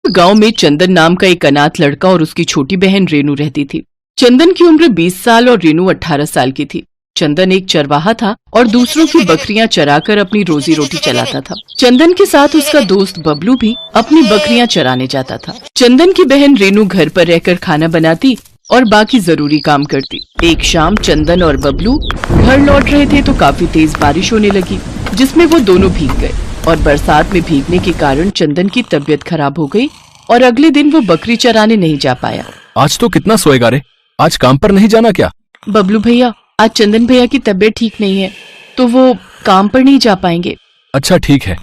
गांव में चंदन नाम का एक अनाथ लड़का और उसकी छोटी बहन रेनू रहती थी। चंदन की उम्र 20 साल और रेनू 18 साल की थी। चंदन एक चरवाहा था और दूसरों की बकरियां चराकर अपनी रोजी रोटी चलाता था। चंदन के साथ उसका दोस्त बबलू भी अपनी बकरियां चराने जाता था। चंदन की बहन रेनू घर पर रहकर खाना बनाती और बाकी जरूरी काम करती। एक शाम चंदन और बबलू घर लौट रहे थे तो काफी तेज बारिश होने लगी, जिसमें वो दोनों भीग गए और बरसात में भीगने के कारण चंदन की तबीयत खराब हो गई और अगले दिन वो बकरी चराने नहीं जा पाया। आज तो कितना सोएगा रे, आज काम पर नहीं जाना क्या? बबलू भैया, आज चंदन भैया की तबीयत ठीक नहीं है तो वो काम पर नहीं जा पाएंगे। अच्छा ठीक है,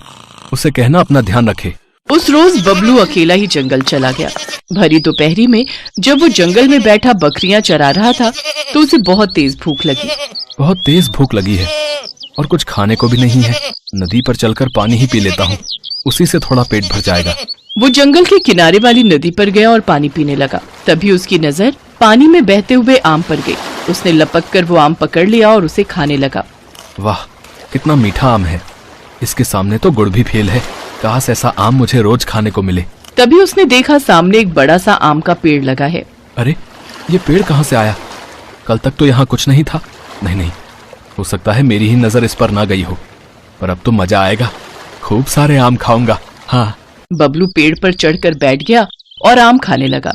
उसे कहना अपना ध्यान रखे। उस रोज बबलू अकेला ही जंगल चला गया। भरी दोपहरी में जब वो जंगल में बैठा बकरियां चरा रहा था तो उसे बहुत तेज भूख लगी। बहुत तेज भूख लगी है और कुछ खाने को भी नहीं है। नदी पर चलकर पानी ही पी लेता हूँ, उसी से थोड़ा पेट भर जाएगा। वो जंगल के किनारे वाली नदी पर गया और पानी पीने लगा। तभी उसकी नजर पानी में बहते हुए आम पर गई। उसने लपक कर वो आम पकड़ लिया और उसे खाने लगा। वाह, कितना मीठा आम है, इसके सामने तो गुड़ भी फेल है। काश ऐसा आम मुझे रोज खाने को मिले। तभी उसने देखा सामने एक बड़ा सा आम का पेड़ लगा है। अरे ये पेड़ कहाँ से आया? कल तक तो यहाँ कुछ नहीं था। नहीं, हो सकता है मेरी ही नजर इस पर ना गई हो, पर अब तो मजा आएगा, खूब सारे आम खाऊंगा। हाँ। बबलू पेड़ पर चढ़कर बैठ गया और आम खाने लगा।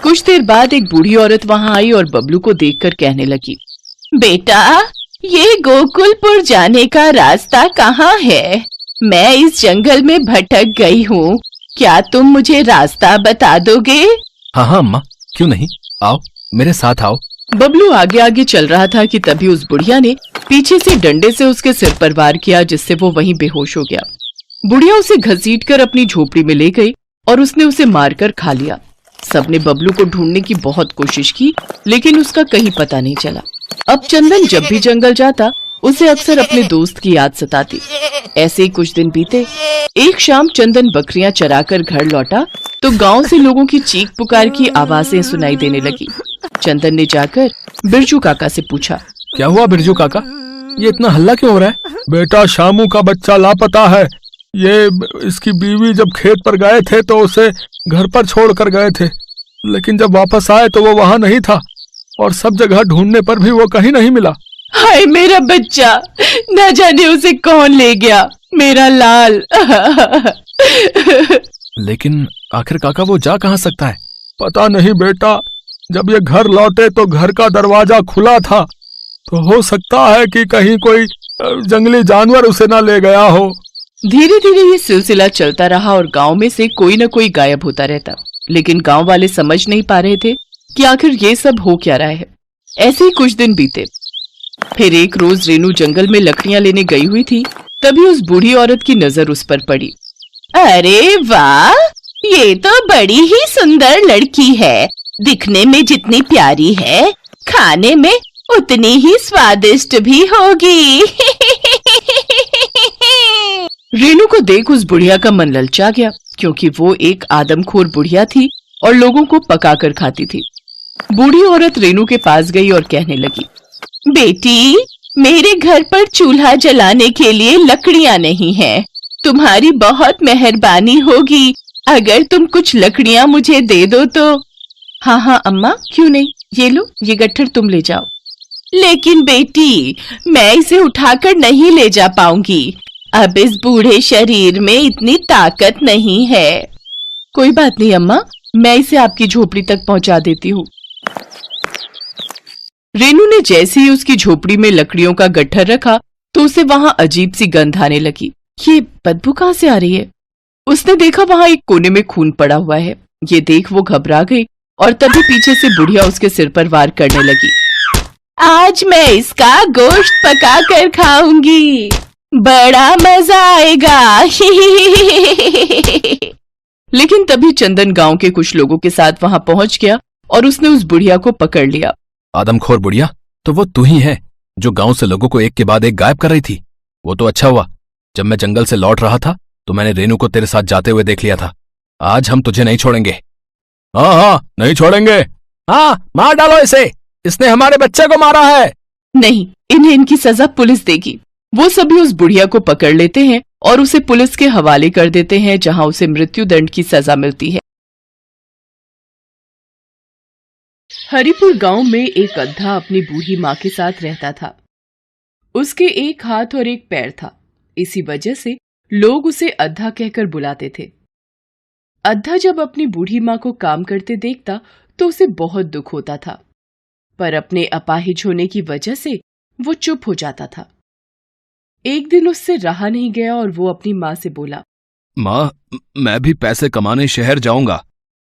कुछ देर बाद एक बूढ़ी औरत वहाँ आई और बबलू को देखकर कहने लगी, बेटा, ये गोकुलपुर जाने का रास्ता कहाँ है? मैं इस जंगल में भटक गई हूँ, क्या तुम मुझे रास्ता बता दोगे? हाँ अम्मा, क्यों नहीं, आओ मेरे साथ आओ। बबलू आगे आगे चल रहा था कि तभी उस बुढ़िया ने पीछे से डंडे से उसके सिर पर वार किया, जिससे वो वहीं बेहोश हो गया। बुढ़िया उसे घसीटकर अपनी झोपड़ी में ले गई और उसने उसे मारकर खा लिया। सबने बबलू को ढूंढने की बहुत कोशिश की, लेकिन उसका कहीं पता नहीं चला। अब चंदन जब भी जंगल जाता उसे अक्सर अपने दोस्त की याद सताती। ऐसे ही कुछ दिन बीते। एक शाम चंदन बकरियां चराकर घर लौटा तो गांव से लोगों की चीख पुकार की आवाजें सुनाई देने लगी। चंदन ने जाकर बिरजू काका से पूछा, क्या हुआ बिरजू काका, ये इतना हल्ला क्यों हो रहा है? बेटा, शामू का बच्चा लापता है। ये इसकी बीवी जब खेत पर गए थे तो उसे घर पर छोड़कर गए थे, लेकिन जब वापस आए तो वो वहाँ नहीं था और सब जगह ढूंढने पर भी वो कहीं नहीं मिला। हाय मेरा बच्चा, न जाने उसे कौन ले गया, मेरा लाल। लेकिन आखिर काका वो जा कहाँ सकता है? पता नहीं बेटा, जब ये घर लौटे तो घर का दरवाजा खुला था, तो हो सकता है कि कहीं कोई जंगली जानवर उसे न ले गया हो। धीरे धीरे ये सिलसिला चलता रहा और गांव में से कोई न कोई गायब होता रहता, लेकिन गांव वाले समझ नहीं पा रहे थे कि आखिर ये सब हो क्या रहा है। ऐसे ही कुछ दिन बीते। फिर एक रोज रेनू जंगल में लकड़ियां लेने गई हुई थी, तभी उस बूढ़ी औरत की नजर उस पर पड़ी। अरे वाह, ये तो बड़ी ही सुंदर लड़की है। दिखने में जितनी प्यारी है, खाने में उतनी ही स्वादिष्ट भी होगी। रेनू को देख उस बुढ़िया का मन ललचा गया, क्योंकि वो एक आदमखोर बुढ़िया थी और लोगों को पकाकर खाती थी। बूढ़ी औरत रेनू के पास गई और कहने लगी, बेटी, मेरे घर पर चूल्हा जलाने के लिए लकड़ियां नहीं है। तुम्हारी बहुत मेहरबानी होगी अगर तुम कुछ लकड़ियां मुझे दे दो तो। हाँ अम्मा, क्यों नहीं, ये लो, ये गट्ठर तुम ले जाओ। लेकिन बेटी, मैं इसे उठाकर नहीं ले जा पाऊंगी, अब इस बूढ़े शरीर में इतनी ताकत नहीं है। कोई बात नहीं अम्मा, मैं इसे आपकी झोपड़ी तक पहुंचा देती हूँ। रेनू ने जैसे ही उसकी झोपड़ी में लकड़ियों का गट्ठर रखा तो उसे वहाँ अजीब सी गंध आने लगी। ये बदबू कहाँ से आ रही है? उसने देखा वहाँ एक कोने में खून पड़ा हुआ है। ये देख वो घबरा गई और तभी पीछे से बुढ़िया उसके सिर पर वार करने लगी। आज मैं इसका गोश्त पका कर खाऊंगी, बड़ा मजा आएगा। लेकिन तभी चंदन गांव के कुछ लोगों के साथ वहां पहुंच गया और उसने उस बुढ़िया को पकड़ लिया। आदमखोर बुढ़िया, तो वो तू ही है जो गांव से लोगों को एक के बाद एक गायब कर रही थी। वो तो अच्छा हुआ, जब मैं जंगल से लौट रहा था तो मैंने रेनू को तेरे साथ जाते हुए देख लिया था। आज हम तुझे नहीं छोड़ेंगे। हाँ, नहीं छोड़ेंगे। हाँ, मार डालो इसे, इसने हमारे बच्चे को मारा है। नहीं, इन्हें इनकी सजा पुलिस देगी। वो सभी उस बुढ़िया को पकड़ लेते हैं और उसे पुलिस के हवाले कर देते हैं, जहाँ उसे मृत्यु दंड की सजा मिलती है। हरिपुर गांव में एक अद्धा अपनी बूढ़ी माँ के साथ रहता था। उसके एक हाथ और एक पैर था, इसी वजह से लोग उसे अद्धा कहकर बुलाते थे। अद्धा जब अपनी बूढ़ी माँ को काम करते देखता तो उसे बहुत दुख होता था, पर अपने अपाहिज होने की वजह से वो चुप हो जाता था। एक दिन उससे रहा नहीं गया और वो अपनी माँ से बोला, माँ, मैं भी पैसे कमाने शहर जाऊंगा,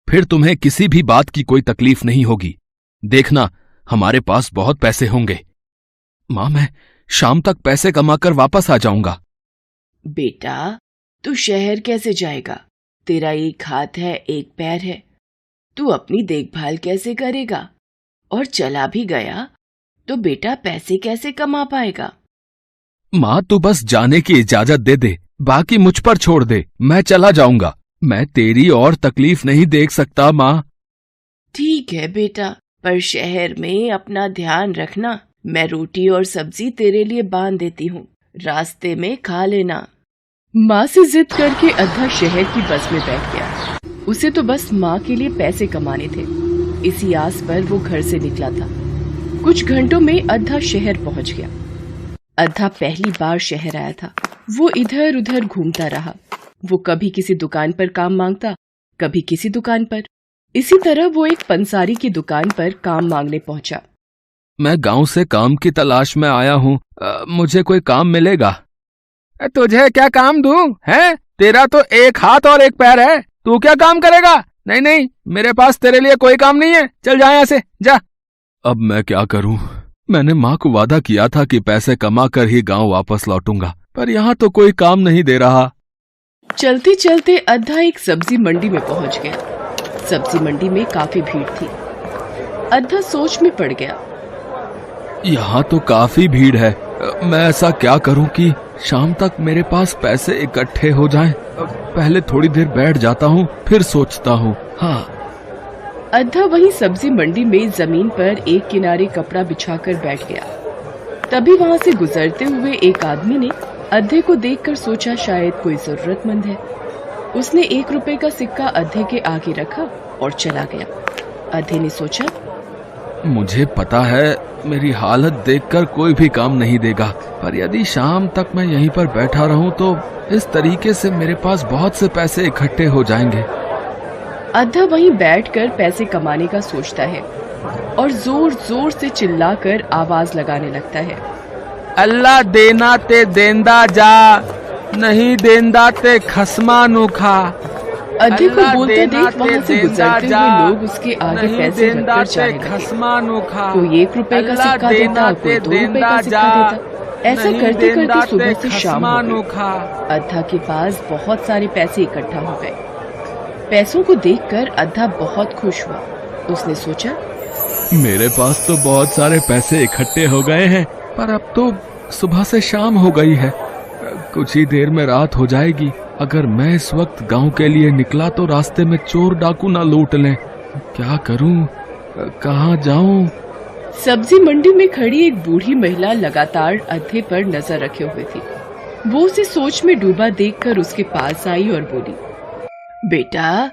फिर तुम्हें किसी भी बात की कोई तकलीफ नहीं होगी। देखना, हमारे पास बहुत पैसे होंगे। माँ, मैं शाम तक पैसे कमाकर वापस आ जाऊंगा। बेटा, तू शहर कैसे जाएगा? तेरा एक हाथ है, एक पैर है, तू अपनी देखभाल कैसे करेगा? और चला भी गया तो बेटा पैसे कैसे कमा पाएगा? माँ, तू बस जाने की इजाजत दे दे, बाकी मुझ पर छोड़ दे, मैं चला जाऊंगा। मैं तेरी और तकलीफ नहीं देख सकता माँ। ठीक है बेटा, पर शहर में अपना ध्यान रखना। मैं रोटी और सब्जी तेरे लिए बांध देती हूँ, रास्ते में खा लेना। माँ से जिद करके अद्धा शहर की बस में बैठ गया। उसे तो बस माँ के लिए पैसे कमाने थे, इसी आस पर वो घर से निकला था। कुछ घंटों में अद्धा शहर पहुँच गया। अद्धा पहली बार शहर आया था। वो इधर उधर घूमता रहा। वो कभी किसी दुकान पर काम मांगता, कभी किसी दुकान पर। इसी तरह वो एक पंसारी की दुकान पर काम मांगने पहुंचा। मैं गांव से काम की तलाश में आया हूँ, मुझे कोई काम मिलेगा? तुझे क्या काम दूं? है, तेरा तो एक हाथ और एक पैर है, तू क्या काम करेगा? नहीं नहीं, मेरे पास तेरे लिए कोई काम नहीं है, चल जा यहाँ से, जा। अब मैं क्या करूं? मैंने माँ को वादा किया था कि पैसे कमा कर ही गांव वापस लौटूंगा, पर यहाँ तो कोई काम नहीं दे रहा। चलते चलते अद्धा एक सब्जी मंडी में पहुंच गया। सब्जी मंडी में काफी भीड़ थी। अद्धा सोच में पड़ गया। यहाँ तो काफी भीड़ है, मैं ऐसा क्या करूं कि शाम तक मेरे पास पैसे इकट्ठे हो जाएं? पहले थोड़ी देर बैठ जाता हूँ, फिर सोचता हूँ। हाँ। अद्धा वहीं सब्जी मंडी में जमीन पर एक किनारे कपड़ा बिछाकर बैठ गया। तभी वहां से गुजरते हुए एक आदमी ने अद्धे को देखकर सोचा शायद कोई जरूरतमंद है। उसने 1 रुपए का सिक्का अद्धे के आगे रखा और चला गया। अद्धे ने सोचा, मुझे पता है मेरी हालत देखकर कोई भी काम नहीं देगा, पर यदि शाम तक मैं यहीं पर बैठा रहूं तो इस तरीके से मेरे पास बहुत से पैसे इकट्ठे हो जाएंगे। अद्धा वहीं बैठकर पैसे कमाने का सोचता है और जोर जोर से चिल्लाकर आवाज लगाने लगता है, अल्लाह देना ते देंदा जा, नहीं देंदा ते खसमा नोखा। अद्धे को बोलते देख वहाँ से गुजरते हुए लोग उसके आगे पैसे रखकर जाने लगे। कोई 1 रुपए का सिक्का देता, कोई 2 रुपए का सिक्का देता। ऐसा करते करते सुबह से शाम हो गई। अद्धा के पास बहुत सारे पैसे इकट्ठा हो गए। पैसों को देखकर अद्धा बहुत खुश हुआ। उसने सोचा, मेरे पास तो बहुत सारे पैसे इकट्ठे हो गए हैं, पर अब तो सुबह से शाम हो गई है, कुछ ही देर में रात हो जाएगी। अगर मैं इस वक्त गांव के लिए निकला तो रास्ते में चोर डाकू ना लूट लें। क्या करूं, कहाँ जाऊं? सब्जी मंडी में खड़ी एक बूढ़ी महिला लगातार अद्धे पर नजर रखे हुए थी। वो उसे सोच में डूबा देखकर उसके पास आई और बोली, बेटा,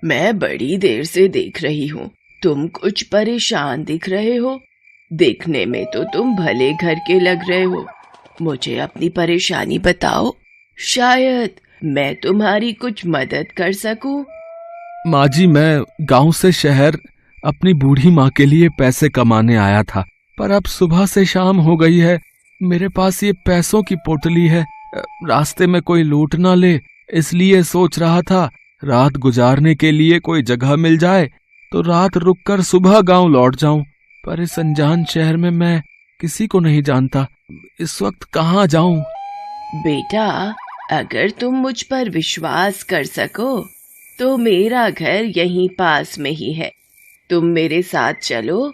मैं बड़ी देर से देख रही हूँ, तुम कुछ परेशान दिख रहे हो। देखने में तो तुम भले घर के लग रहे हो। मुझे अपनी परेशानी बताओ, शायद मैं तुम्हारी कुछ मदद कर सकूं। माँ जी, मैं गांव से शहर अपनी बूढ़ी माँ के लिए पैसे कमाने आया था, पर अब सुबह से शाम हो गई है। मेरे पास ये पैसों की पोटली है, रास्ते में कोई लूट ना ले, इसलिए सोच रहा था रात गुजारने के लिए कोई जगह मिल जाए तो रात रुककर सुबह गांव लौट जाऊं। पर इस अनजान शहर में मैं किसी को नहीं जानता, इस वक्त कहाँ जाऊं? बेटा, अगर तुम मुझ पर विश्वास कर सको तो मेरा घर यहीं पास में ही है। तुम मेरे साथ चलो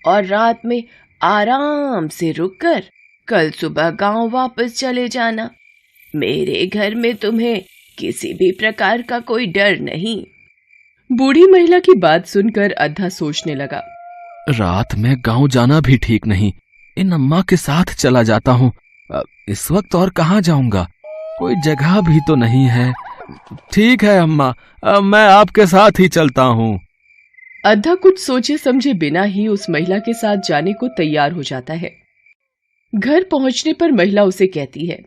और रात में आराम से रुककर कल सुबह गांव वापस चले जाना। मेरे घर में तुम्हें किसी भी प्रकार का कोई डर नहीं। बूढ़ी महिला की बात सुनकर अद्धा सोचने लगा, रात में गांव जाना भी ठीक नहीं, इन अम्मा के साथ चला जाता हूँ। इस वक्त और कहाँ जाऊंगा, कोई जगह भी तो नहीं है। ठीक है अम्मा, मैं आपके साथ ही चलता हूँ। अद्धा कुछ सोचे समझे बिना ही उस महिला के साथ जाने को तैयार हो जाता है। घर पहुंचने पर महिला उसे कहती है,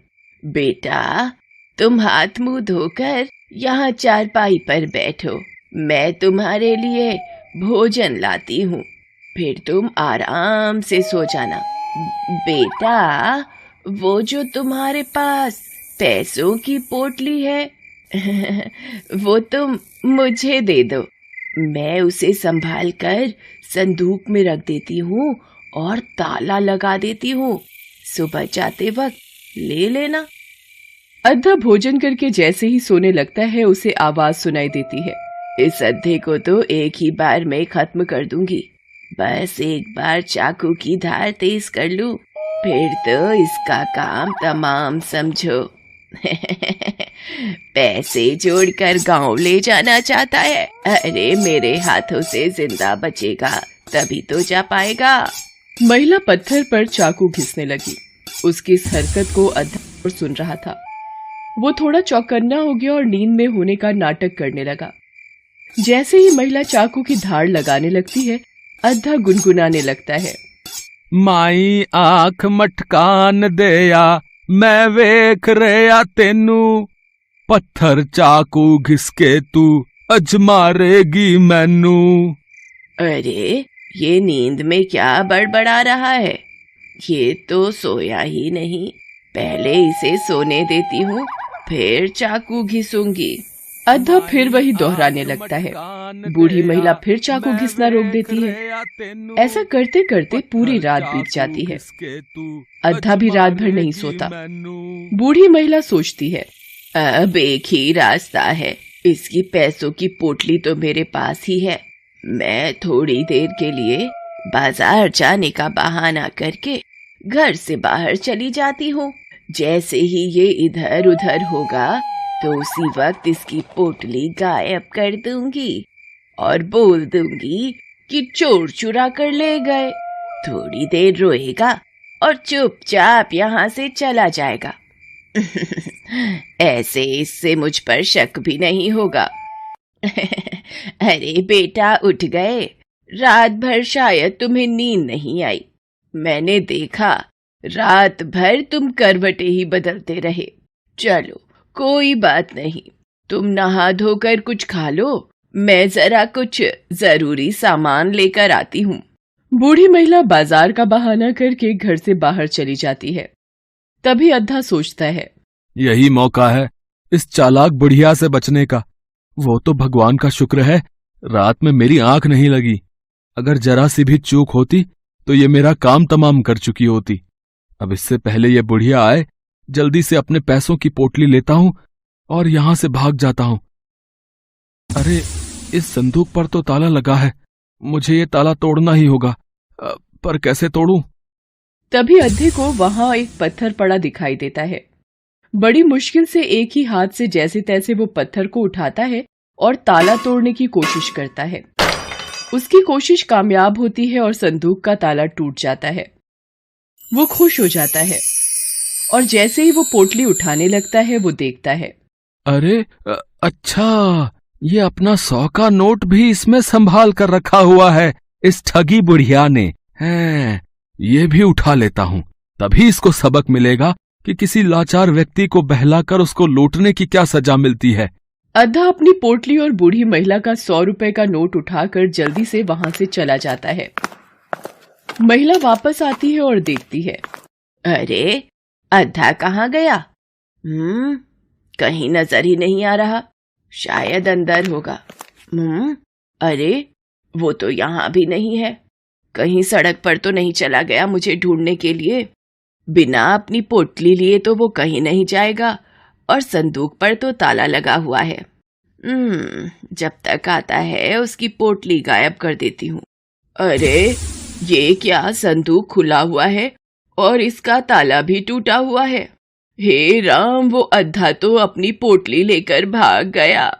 बेटा तुम हाथ मुंह धोकर यहाँ चारपाई पर बैठो, मैं तुम्हारे लिए भोजन लाती हूँ, फिर तुम आराम से सो जाना। बेटा वो जो तुम्हारे पास पैसों की पोटली है वो तुम मुझे दे दो, मैं उसे संभाल कर संदूक में रख देती हूँ और ताला लगा देती हूँ, सुबह जाते वक्त ले लेना। अद्धा भोजन करके जैसे ही सोने लगता है उसे आवाज सुनाई देती है, इस अद्धे को तो एक ही बार में खत्म कर दूंगी, बस एक बार चाकू की धार तेज कर लूं, फिर तो इसका काम तमाम समझो। पैसे जोड़कर गांव ले जाना चाहता है, अरे मेरे हाथों से जिंदा बचेगा तभी तो जा पाएगा। महिला पत्थर पर चाकू घिसने लगी। उसकी इस हरकत को अद्धा सुन रहा था। वो थोड़ा चौकन्ना हो गया और नींद में होने का नाटक करने लगा। जैसे ही महिला चाकू की धार लगाने लगती है, अद्धा गुनगुनाने लगता है, माई आंख मटकान देया, मैं वेख रहा तेनू, पत्थर चाकू घिसके तू अज मारेगी मैनू। अरे ये नींद में क्या बड़बड़ा रहा है, ये तो सोया ही नहीं, पहले इसे सोने देती हूँ फिर चाकू घिसूंगी। अद्धा फिर वही दोहराने लगता है। बूढ़ी महिला फिर चाकू घिसना रोक देती है। ऐसा करते करते पूरी रात बीत जाती है। अद्धा भी रात भर नहीं सोता। बूढ़ी महिला सोचती है, अब एक ही रास्ता है, इसकी पैसों की पोटली तो मेरे पास ही है, मैं थोड़ी देर के लिए बाजार जाने का बहाना करके घर से बाहर चली जाती हूँ, जैसे ही ये इधर उधर होगा तो उसी वक्त इसकी पोटली गायब कर दूंगी और बोल दूंगी कि चोर चुरा कर ले गए, थोड़ी देर रोएगा और चुपचाप यहाँ से चला जाएगा। ऐसे इससे मुझ पर शक भी नहीं होगा। अरे बेटा उठ गए, रात भर शायद तुम्हें नींद नहीं आई, मैंने देखा रात भर तुम करवटें ही बदलते रहे। चलो कोई बात नहीं, तुम नहा धोकर कुछ खा लो, मैं जरा कुछ जरूरी सामान लेकर आती हूँ। बूढ़ी महिला बाजार का बहाना करके घर से बाहर चली जाती है। तभी अद्धा सोचता है, यही मौका है इस चालाक बुढ़िया से बचने का। वो तो भगवान का शुक्र है रात में मेरी आंख नहीं लगी, अगर जरा सी भी चूक होती तो ये मेरा काम तमाम कर चुकी होती। अब इससे पहले ये बुढ़िया आए जल्दी से अपने पैसों की पोटली लेता हूं और यहां से भाग जाता हूं। अरे इस संदूक पर तो ताला लगा है, मुझे ये ताला तोड़ना ही होगा, पर कैसे तोड़ूं? तभी अद्धे को वहां एक पत्थर पड़ा दिखाई देता है। बड़ी मुश्किल से एक ही हाथ से जैसे तैसे वो पत्थर को उठाता है और ताला तोड़ने की कोशिश करता है। उसकी कोशिश कामयाब होती है और संदूक का ताला टूट जाता है। वो खुश हो जाता है और जैसे ही वो पोटली उठाने लगता है वो देखता है, अरे अच्छा, ये अपना 100 का नोट भी इसमें संभाल कर रखा हुआ है इस ठगी बुढ़िया ने। है ये भी उठा लेता हूँ, तभी इसको सबक मिलेगा कि किसी लाचार व्यक्ति को बहलाकर उसको लूटने की क्या सजा मिलती है। अद्धा अपनी पोटली और बूढ़ी महिला का 100 रुपए का नोट उठाकर जल्दी से वहां से चला जाता है। महिला वापस आती है और देखती है, अरे अद्धा कहाँ गया? कहीं नजर ही नहीं आ रहा, शायद अंदर होगा। अरे वो तो यहाँ भी नहीं है, कहीं सड़क पर तो नहीं चला गया मुझे ढूंढने के लिए? बिना अपनी पोटली लिए तो वो कहीं नहीं जाएगा और संदूक पर तो ताला लगा हुआ है। जब तक आता है उसकी पोटली गायब कर देती हूँ। अरे ये क्या, संदूक खुला हुआ है और इसका ताला भी टूटा हुआ है। हे राम, वो अद्धा तो अपनी पोटली लेकर भाग गया।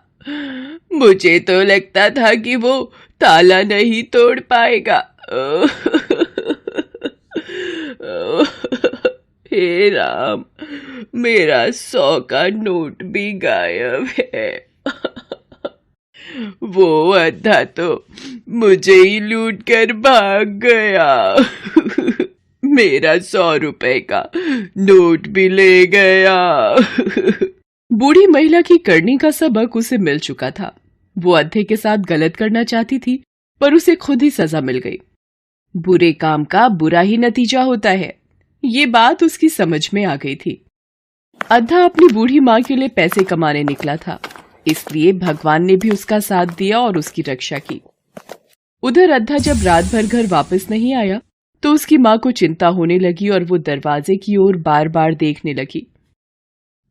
मुझे तो लगता था कि वो ताला नहीं तोड़ पाएगा। हे राम, मेरा 100 का नोट भी गायब है। वो अद्धा तो मुझे ही लूट कर भाग गया। मेरा 100 रुपए का नोट भी ले गया। बूढ़ी महिला की करनी का सबक उसे मिल चुका था। वो अंधे के साथ गलत करना चाहती थी, पर उसे खुद ही सजा मिल गई। बुरे काम का बुरा ही नतीजा होता है, ये बात उसकी समझ में आ गई थी। अंधा अपनी बूढ़ी माँ के लिए पैसे कमाने निकला था, इसलिए भगवान ने भी उसका साथ दिया और उसकी रक्षा की। उधर अंधा जब रात भर घर वापस नहीं आया तो उसकी माँ को चिंता होने लगी और वो दरवाजे की ओर बार बार देखने लगी।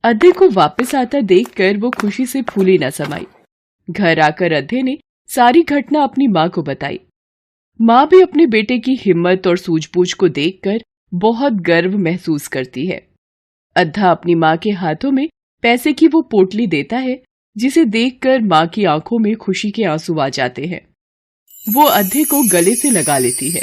अंधे को वापस आता देखकर वो खुशी से फूली न समाई। घर आकर अंधे ने सारी घटना अपनी माँ को बताई। माँ भी अपने बेटे की हिम्मत और सूझबूझ को देखकर बहुत गर्व महसूस करती है। अंधा अपनी माँ के हाथों में पैसे की वो पोटली देता है, जिसे देखकर माँ की आंखों में खुशी के आंसू आ जाते हैं। वो अंधे को गले से लगा लेती है